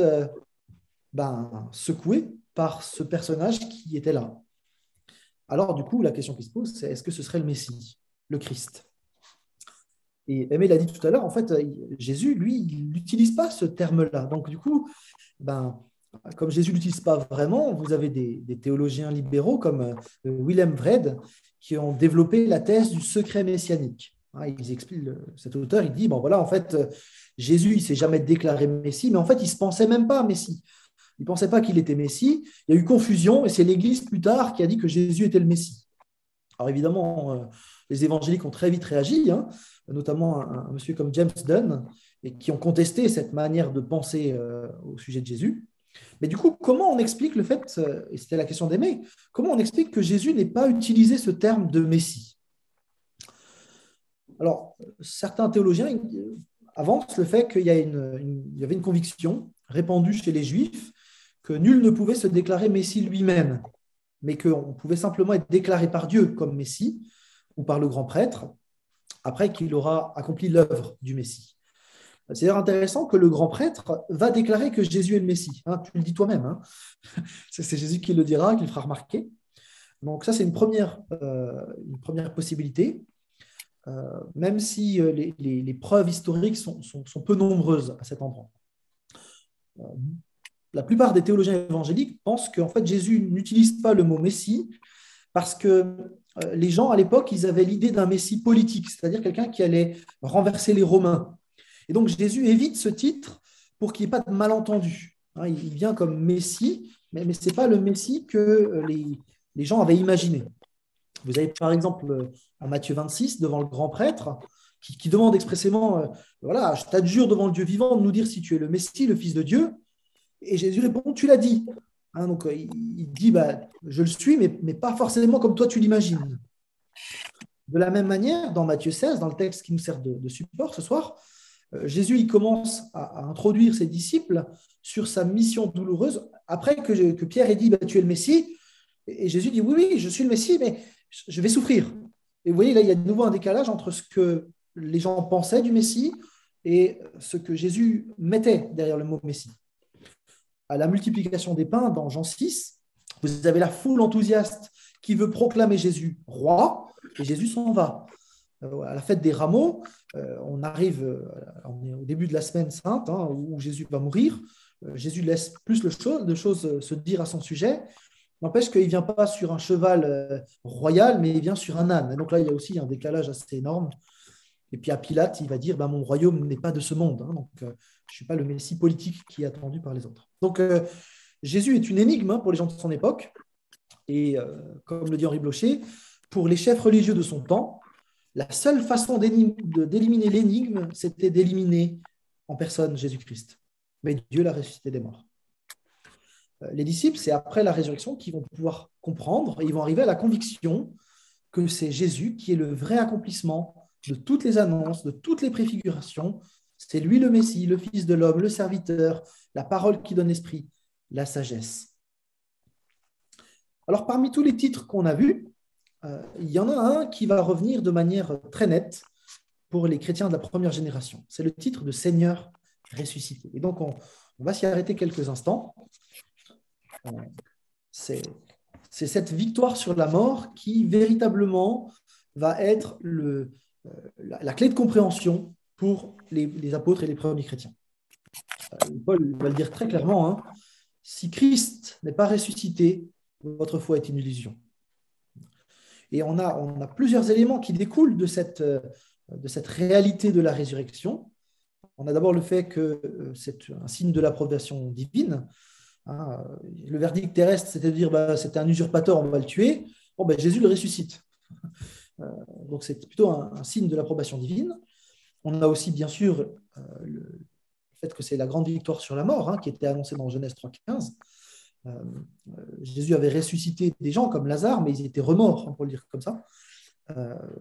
Speaker 1: secoués par ce personnage qui était là. Alors, du coup, la question qui se pose, c'est est-ce que ce serait le Messie, le Christ? Et Aimé l'a dit tout à l'heure, en fait, Jésus, lui, il n'utilise pas ce terme-là. Donc, du coup, comme Jésus ne l'utilise pas vraiment, vous avez des théologiens libéraux comme Willem Vrede qui ont développé la thèse du secret messianique. Ils expliquent, cet auteur, il dit, en fait, Jésus, il ne s'est jamais déclaré Messie, mais en fait, il ne se pensait même pas Messie. Il ne pensait pas qu'il était Messie. Il y a eu confusion, et c'est l'Église plus tard qui a dit que Jésus était le Messie. Alors évidemment, les évangéliques ont très vite réagi, hein, notamment un monsieur comme James Dunn, et qui ont contesté cette manière de penser au sujet de Jésus. Mais du coup, comment on explique le fait, et c'était la question d'Aimé, comment on explique que Jésus n'ait pas utilisé ce terme de Messie? Alors, certains théologiens avancent le fait qu'il y avait une conviction répandu chez les Juifs que nul ne pouvait se déclarer Messie lui-même, mais qu'on pouvait simplement être déclaré par Dieu comme Messie ou par le grand prêtre après qu'il aura accompli l'œuvre du Messie. C'est d'ailleurs intéressant que le grand prêtre va déclarer que Jésus est le Messie. Hein, tu le dis toi-même. Hein. C'est Jésus qui le dira, qui le fera remarquer. Donc ça, c'est une première possibilité, même si les preuves historiques sont peu nombreuses à cet endroit. La plupart des théologiens évangéliques pensent qu'en fait, Jésus n'utilise pas le mot Messie parce que les gens, à l'époque, ils avaient l'idée d'un Messie politique, c'est-à-dire quelqu'un qui allait renverser les Romains. Et donc, Jésus évite ce titre pour qu'il n'y ait pas de malentendu. Il vient comme Messie, mais ce n'est pas le Messie que les gens avaient imaginé. Vous avez par exemple en Matthieu 26, devant le grand prêtre, qui demande expressément voilà, je t'adjure devant le Dieu vivant de nous dire si tu es le Messie, le Fils de Dieu. Et Jésus répond tu l'as dit. Donc il dit je le suis, mais pas forcément comme toi tu l'imagines. De la même manière, dans Matthieu 16, dans le texte qui nous sert de support ce soir, Jésus il commence à introduire ses disciples sur sa mission douloureuse après que Pierre ait dit tu es le Messie. Et Jésus dit oui, je suis le Messie, mais je vais souffrir. Et vous voyez, là, il y a de nouveau un décalage entre ce que les gens pensaient du Messie et ce que Jésus mettait derrière le mot Messie. À la multiplication des pains, dans Jean 6, vous avez la foule enthousiaste qui veut proclamer Jésus roi, et Jésus s'en va. À la fête des rameaux, on est au début de la semaine sainte, où Jésus va mourir. Jésus laisse plus de choses se dire à son sujet. N'empêche qu'il ne vient pas sur un cheval royal, mais il vient sur un âne. Et donc là, il y a aussi un décalage assez énorme. Et puis à Pilate, il va dire mon royaume n'est pas de ce monde. Donc, je ne suis pas le Messie politique qui est attendu par les autres. Donc, Jésus est une énigme pour les gens de son époque. Et comme le dit Henri Blocher, pour les chefs religieux de son temps, la seule façon d'éliminer l'énigme, c'était d'éliminer en personne Jésus-Christ. Mais Dieu l'a ressuscité des morts. Les disciples, c'est après la résurrection qu'ils vont pouvoir comprendre et ils vont arriver à la conviction que c'est Jésus qui est le vrai accomplissement de toutes les annonces, de toutes les préfigurations. C'est lui le Messie, le Fils de l'homme, le serviteur, la parole qui donne esprit, la sagesse. Alors, parmi tous les titres qu'on a vus, il y en a un qui va revenir de manière très nette pour les chrétiens de la première génération. C'est le titre de Seigneur ressuscité. Et donc, on va s'y arrêter quelques instants. C'est cette victoire sur la mort qui véritablement va être la clé de compréhension pour les apôtres et les premiers chrétiens. Paul va le dire très clairement, si Christ n'est pas ressuscité, votre foi est une illusion. Et on a plusieurs éléments qui découlent de cette réalité de la résurrection. On a d'abord le fait que c'est un signe de l'approbation divine. Le verdict terrestre, c'était de dire c'était un usurpateur, on va le tuer. Jésus le ressuscite. Donc c'est plutôt un signe de l'approbation divine. On a aussi bien sûr le fait que c'est la grande victoire sur la mort qui était annoncée dans Genèse 3,15. Jésus avait ressuscité des gens comme Lazare, mais ils étaient remords, on peut le dire comme ça.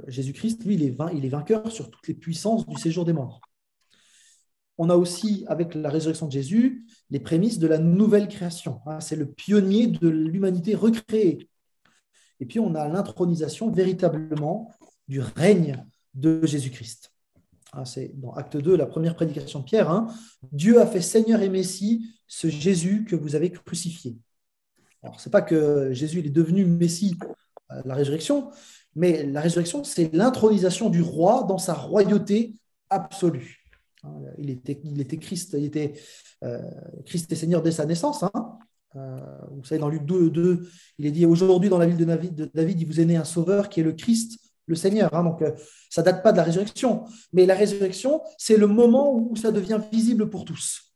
Speaker 1: Jésus-Christ, lui, il est vainqueur sur toutes les puissances du séjour des morts. On a aussi, avec la résurrection de Jésus, les prémices de la nouvelle création. C'est le pionnier de l'humanité recréée. Et puis, on a l'intronisation véritablement du règne de Jésus-Christ. C'est dans Acte 2, la première prédication de Pierre. Dieu a fait Seigneur et Messie ce Jésus que vous avez crucifié. Alors, ce n'est pas que Jésus il est devenu Messie à la résurrection, mais la résurrection, c'est l'intronisation du roi dans sa royauté absolue. Il était Christ, Christ est Seigneur dès sa naissance. Vous savez, dans Luc 2, il est dit aujourd'hui dans la ville de David, il vous est né un sauveur qui est le Christ, le Seigneur. Donc, ça ne date pas de la résurrection. Mais la résurrection, c'est le moment où ça devient visible pour tous.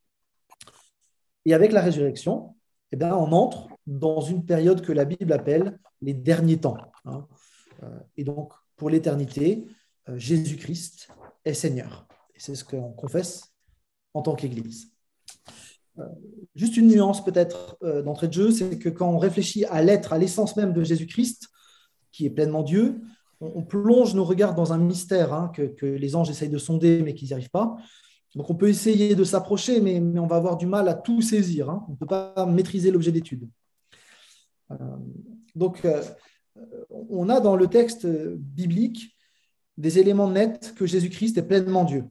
Speaker 1: Et avec la résurrection, on entre dans une période que la Bible appelle les derniers temps. Et donc, pour l'éternité, Jésus-Christ est Seigneur. Et c'est ce qu'on confesse en tant qu'Église. Juste une nuance peut-être d'entrée de jeu, c'est que quand on réfléchit à l'être, à l'essence même de Jésus-Christ, qui est pleinement Dieu, on plonge nos regards dans un mystère que les anges essayent de sonder mais qu'ils n'y arrivent pas. Donc, on peut essayer de s'approcher, mais on va avoir du mal à tout saisir, hein. On ne peut pas maîtriser l'objet d'étude. Euh, donc, on a dans le texte biblique des éléments nets que Jésus-Christ est pleinement Dieu.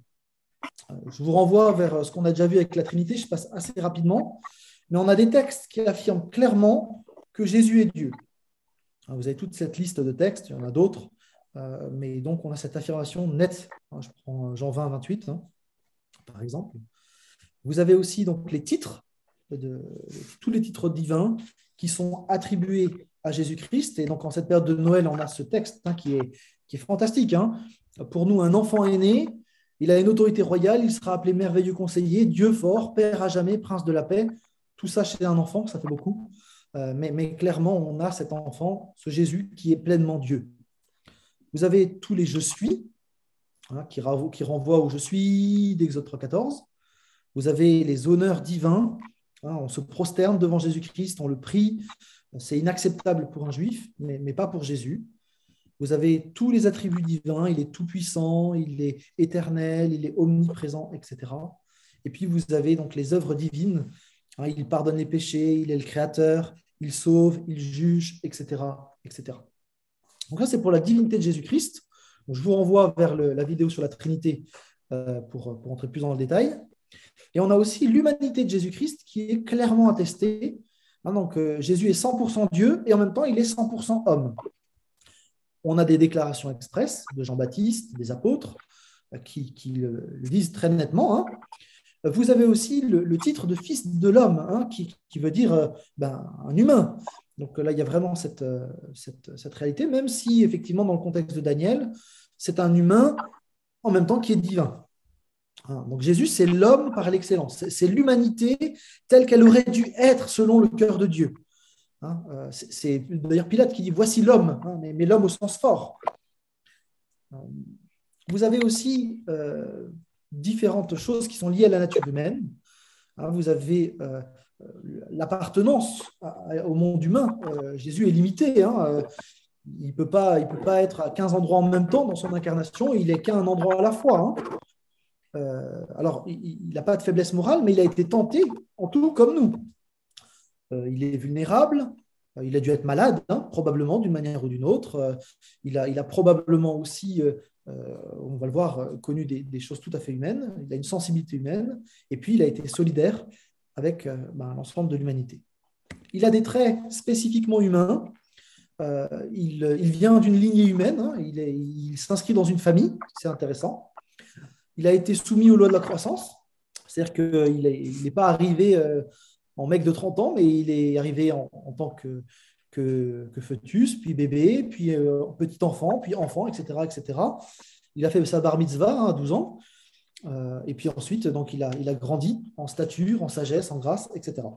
Speaker 1: Je vous renvoie vers ce qu'on a déjà vu avec la Trinité, je passe assez rapidement, mais on a des textes qui affirment clairement que Jésus est Dieu. Vous avez toute cette liste de textes, il y en a d'autres, mais donc on a cette affirmation nette. Je prends Jean 20, 28, par exemple. Vous avez aussi donc les titres, tous les titres divins qui sont attribués à Jésus-Christ. Et donc en cette période de Noël, on a ce texte qui est fantastique. Pour nous, un enfant est né, il a une autorité royale, il sera appelé merveilleux conseiller, Dieu fort, Père à jamais, prince de la paix. Tout ça chez un enfant, ça fait beaucoup. Mais clairement, on a cet enfant, ce Jésus, qui est pleinement Dieu. Vous avez tous les « je suis », qui renvoient au « je suis » d'Exode 3,14. Vous avez les honneurs divins. On se prosterne devant Jésus-Christ, on le prie. C'est inacceptable pour un juif, mais pas pour Jésus. Vous avez tous les attributs divins. Il est tout-puissant, il est éternel, il est omniprésent, etc. Et puis, vous avez donc les œuvres divines. Il pardonne les péchés, il est le créateur, il sauve, il juge, etc., etc. Donc là, c'est pour la divinité de Jésus-Christ. Donc, je vous renvoie vers la vidéo sur la Trinité pour entrer plus dans le détail. Et on a aussi l'humanité de Jésus-Christ qui est clairement attestée. Donc, Jésus est 100% Dieu et en même temps, il est 100% homme. On a des déclarations expresses de Jean-Baptiste, des apôtres, qui le disent très nettement. Vous avez aussi le titre de fils de l'homme, qui veut dire un humain. Donc là, il y a vraiment cette réalité, même si effectivement, dans le contexte de Daniel, c'est un humain en même temps qui est divin. Donc Jésus, c'est l'homme par l'excellence. C'est l'humanité telle qu'elle aurait dû être selon le cœur de Dieu. C'est d'ailleurs Pilate qui dit « Voici l'homme », mais l'homme au sens fort. Vous avez aussi différentes choses qui sont liées à la nature humaine. Vous avez l'appartenance au monde humain. Jésus est limité. Il ne peut pas être à 15 endroits en même temps dans son incarnation. Il n'est qu'à un endroit à la fois. Alors, il n'a pas de faiblesse morale, mais il a été tenté en tout comme nous. Il est vulnérable. Il a dû être malade, probablement, d'une manière ou d'une autre. Il a probablement aussi, on va le voir, connu des choses tout à fait humaines. Il a une sensibilité humaine. Et puis, il a été solidaire avec l'ensemble de l'humanité. Il a des traits spécifiquement humains. Il vient d'une lignée humaine. Il s'inscrit dans une famille. C'est intéressant. Il a été soumis aux lois de la croissance. C'est-à-dire qu'il n'est pas arrivé en mec de 30 ans, mais il est arrivé en tant que fœtus, puis bébé, puis petit enfant, puis enfant, etc., etc. Il a fait sa bar mitzvah à 12 ans. Et puis ensuite, donc, il a grandi en stature, en sagesse, en grâce, etc.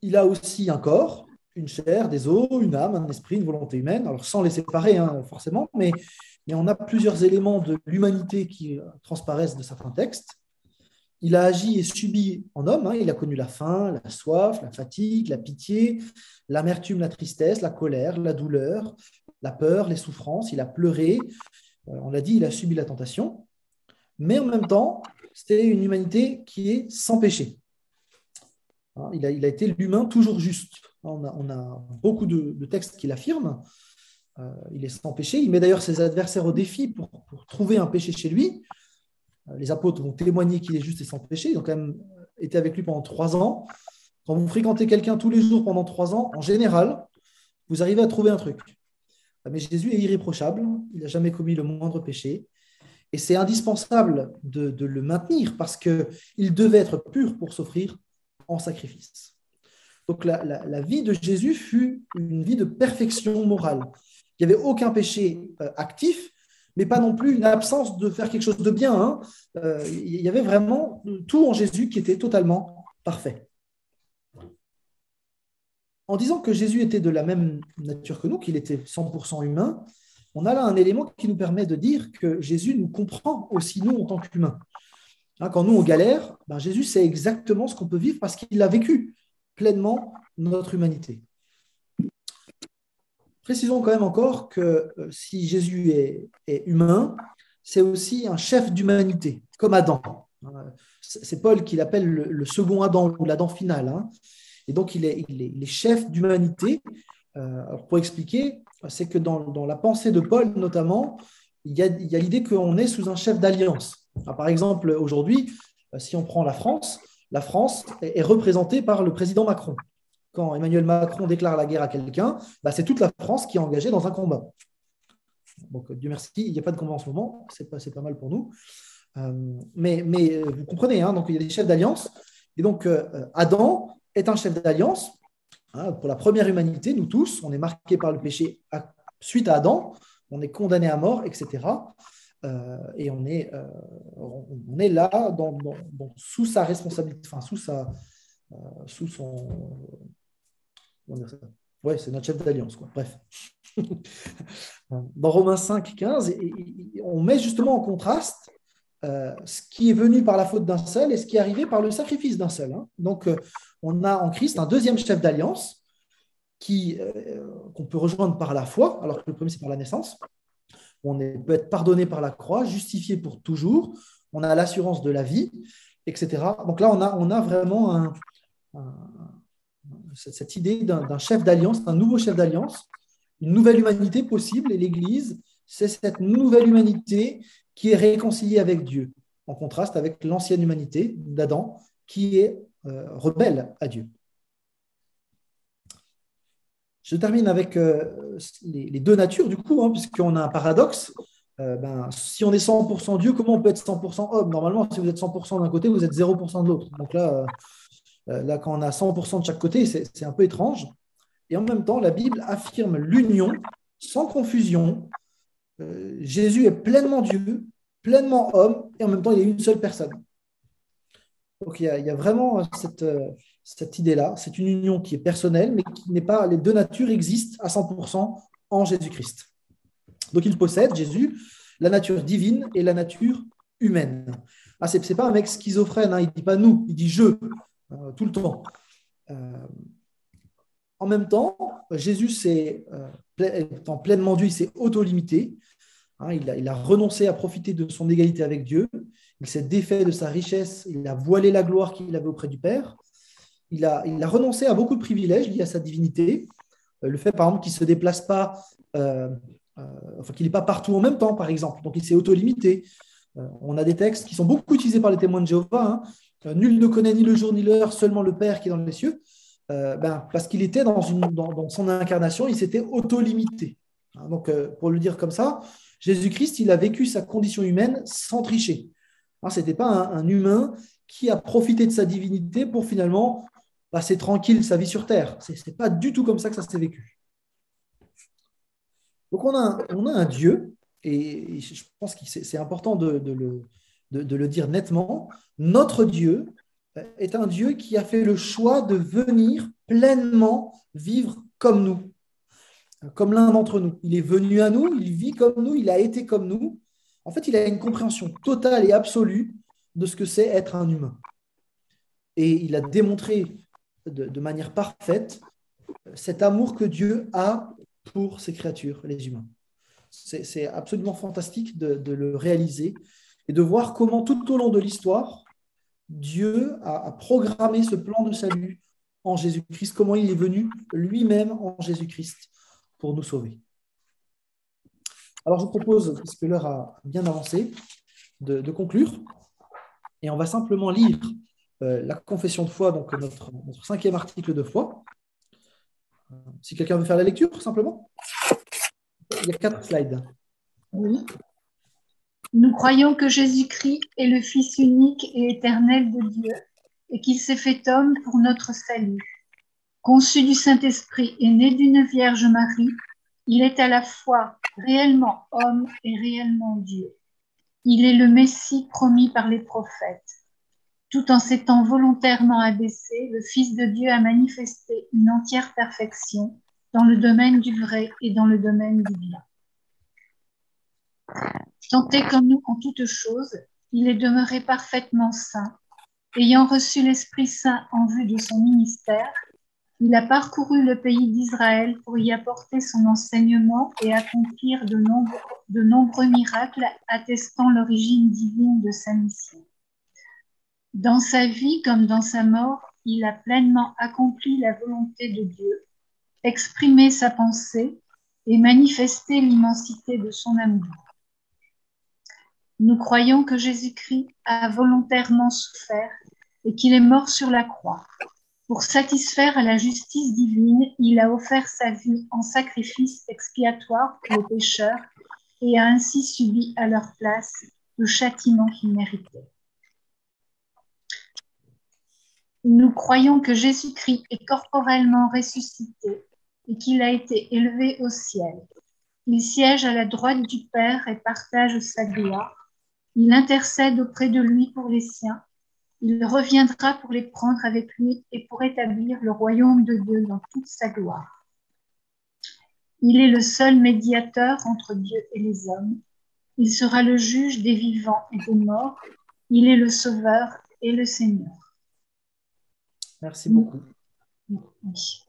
Speaker 1: Il a aussi un corps, une chair, des os, une âme, un esprit, une volonté humaine. Alors sans les séparer forcément, mais on a plusieurs éléments de l'humanité qui transparaissent de certains textes. Il a agi et subi en homme. Il a connu la faim, la soif, la fatigue, la pitié, l'amertume, la tristesse, la colère, la douleur, la peur, les souffrances. Il a pleuré. On l'a dit, il a subi la tentation. Mais en même temps, c'est une humanité qui est sans péché. Il a été l'humain toujours juste. On a beaucoup de textes qui l'affirment. Il est sans péché. Il met d'ailleurs ses adversaires au défi pour trouver un péché chez lui. Les apôtres vont témoigner qu'il est juste et sans péché. Ils ont quand même été avec lui pendant 3 ans. Quand vous fréquentez quelqu'un tous les jours pendant 3 ans, en général, vous arrivez à trouver un truc. Mais Jésus est irréprochable. Il n'a jamais commis le moindre péché. Et c'est indispensable de le maintenir parce qu'il devait être pur pour s'offrir en sacrifice. Donc la vie de Jésus fut une vie de perfection morale. Il n'y avait aucun péché actif, mais pas non plus une absence de faire quelque chose de bien. Il y avait vraiment tout en Jésus qui était totalement parfait. En disant que Jésus était de la même nature que nous, qu'il était 100% humain, on a là un élément qui nous permet de dire que Jésus nous comprend aussi, nous, en tant qu'humains. Quand nous, on galère, Jésus sait exactement ce qu'on peut vivre parce qu'il a vécu pleinement notre humanité. Précisons quand même encore que si Jésus est humain, c'est aussi un chef d'humanité, comme Adam. C'est Paul qui l'appelle le second Adam ou l'Adam final. Hein. Et donc, il est chef d'humanité. Alors pour expliquer, c'est que dans la pensée de Paul, notamment, il y a l'idée qu'on est sous un chef d'alliance. Par exemple, aujourd'hui, si on prend la France est représentée par le président Macron. Quand Emmanuel Macron déclare la guerre à quelqu'un, bah, c'est toute la France qui est engagée dans un combat. Donc, Dieu merci, il n'y a pas de combat en ce moment, c'est pas mal pour nous. Mais vous comprenez, hein, donc il y a des chefs d'alliance. Et donc, Adam est un chef d'alliance. Hein, pour la première humanité, nous tous, on est marqués par le péché suite à Adam, on est condamnés à mort, etc. Et on est là sous sa responsabilité, enfin, sous son. Comment dire ça? Ouais, c'est notre chef d'alliance, quoi. Bref. Dans Romains 5, 15, on met justement en contraste ce qui est venu par la faute d'un seul et ce qui est arrivé par le sacrifice d'un seul. Hein. Donc, on a en Christ un deuxième chef d'alliance qu'on peut rejoindre par la foi, alors que le premier, c'est par la naissance. Peut être pardonné par la croix, justifié pour toujours. On a l'assurance de la vie, etc. Donc là, on a vraiment cette idée d'un chef d'alliance, d'un nouveau chef d'alliance, une nouvelle humanité possible. Et l'Église, c'est cette nouvelle humanité qui est réconciliée avec Dieu, en contraste avec l'ancienne humanité d'Adam, qui est rebelle à Dieu. Je termine avec les deux natures, du coup, hein, puisqu'on a un paradoxe. Si on est 100% Dieu, comment on peut être 100% homme? Normalement, si vous êtes 100% d'un côté, vous êtes 0% de l'autre. Donc là, quand on a 100% de chaque côté, c'est un peu étrange. Et en même temps, la Bible affirme l'union sans confusion. Jésus est pleinement Dieu, pleinement homme, et en même temps, il est une seule personne. Donc il y a vraiment cette idée-là. C'est une union qui est personnelle, mais qui n'est pas. Les deux natures existent à 100% en Jésus-Christ. Donc il possède, Jésus, la nature divine et la nature humaine. Ce n'est pas un mec schizophrène, hein, il ne dit pas nous, il dit je, tout le temps. En même temps, Jésus, étant pleinement Dieu, il s'est auto-limité. Hein, il a renoncé à profiter de son égalité avec Dieu. Il s'est défait de sa richesse. Il a voilé la gloire qu'il avait auprès du Père. Il a renoncé à beaucoup de privilèges liés à sa divinité. Le fait, par exemple, qu'il ne se déplace pas, qu'il n'est pas partout en même temps, par exemple. Donc, il s'est auto-limité. On a des textes qui sont beaucoup utilisés par les témoins de Jéhovah. Hein. Nul ne connaît ni le jour ni l'heure, seulement le Père qui est dans les cieux. Parce qu'il était dans son incarnation, il s'était auto-limité. Hein, donc, pour le dire comme ça, Jésus-Christ, il a vécu sa condition humaine sans tricher. Hein, ce n'était pas un humain qui a profité de sa divinité pour finalement passer tranquille sa vie sur Terre. Ce n'est pas du tout comme ça que ça s'est vécu. Donc, on a un Dieu, et je pense que c'est important de le dire nettement. Notre Dieu est un Dieu qui a fait le choix de venir pleinement vivre comme nous, comme l'un d'entre nous. Il est venu à nous, il vit comme nous, il a été comme nous. En fait, il a une compréhension totale et absolue de ce que c'est être un humain. Et il a démontré de manière parfaite cet amour que Dieu a pour ses créatures, les humains. C'est absolument fantastique de le réaliser et de voir comment tout au long de l'histoire, Dieu a programmé ce plan de salut en Jésus-Christ, comment il est venu lui-même en Jésus-Christ pour nous sauver. Alors, je vous propose, puisque l'heure a bien avancé, de conclure. Et on va simplement lire la confession de foi, donc notre 5e article de foi. Si quelqu'un veut faire la lecture, simplement. Il y a 4 slides.
Speaker 3: Oui. Nous croyons que Jésus-Christ est le Fils unique et éternel de Dieu et qu'il s'est fait homme pour notre salut. Conçu du Saint-Esprit et né d'une Vierge Marie, il est à la fois réellement homme et réellement Dieu. Il est le Messie promis par les prophètes. Tout en s'étant volontairement abaissé, le Fils de Dieu a manifesté une entière perfection dans le domaine du vrai et dans le domaine du bien. Tenté comme nous en toutes choses, il est demeuré parfaitement saint, ayant reçu l'Esprit Saint en vue de son ministère, Il a parcouru le pays d'Israël pour y apporter son enseignement et accomplir de nombreux miracles attestant l'origine divine de sa mission. Dans sa vie comme dans sa mort, il a pleinement accompli la volonté de Dieu, exprimé sa pensée et manifesté l'immensité de son amour. Nous croyons que Jésus-Christ a volontairement souffert et qu'il est mort sur la croix. Pour satisfaire à la justice divine, il a offert sa vie en sacrifice expiatoire pour les pécheurs et a ainsi subi à leur place le châtiment qu'ils méritaient. Nous croyons que Jésus-Christ est corporellement ressuscité et qu'il a été élevé au ciel. Il siège à la droite du Père et partage sa gloire. Il intercède auprès de lui pour les siens. Il reviendra pour les prendre avec lui et pour établir le royaume de Dieu dans toute sa gloire. Il est le seul médiateur entre Dieu et les hommes. Il sera le juge des vivants et des morts. Il est le Sauveur et le Seigneur.
Speaker 1: Merci beaucoup.
Speaker 3: Oui.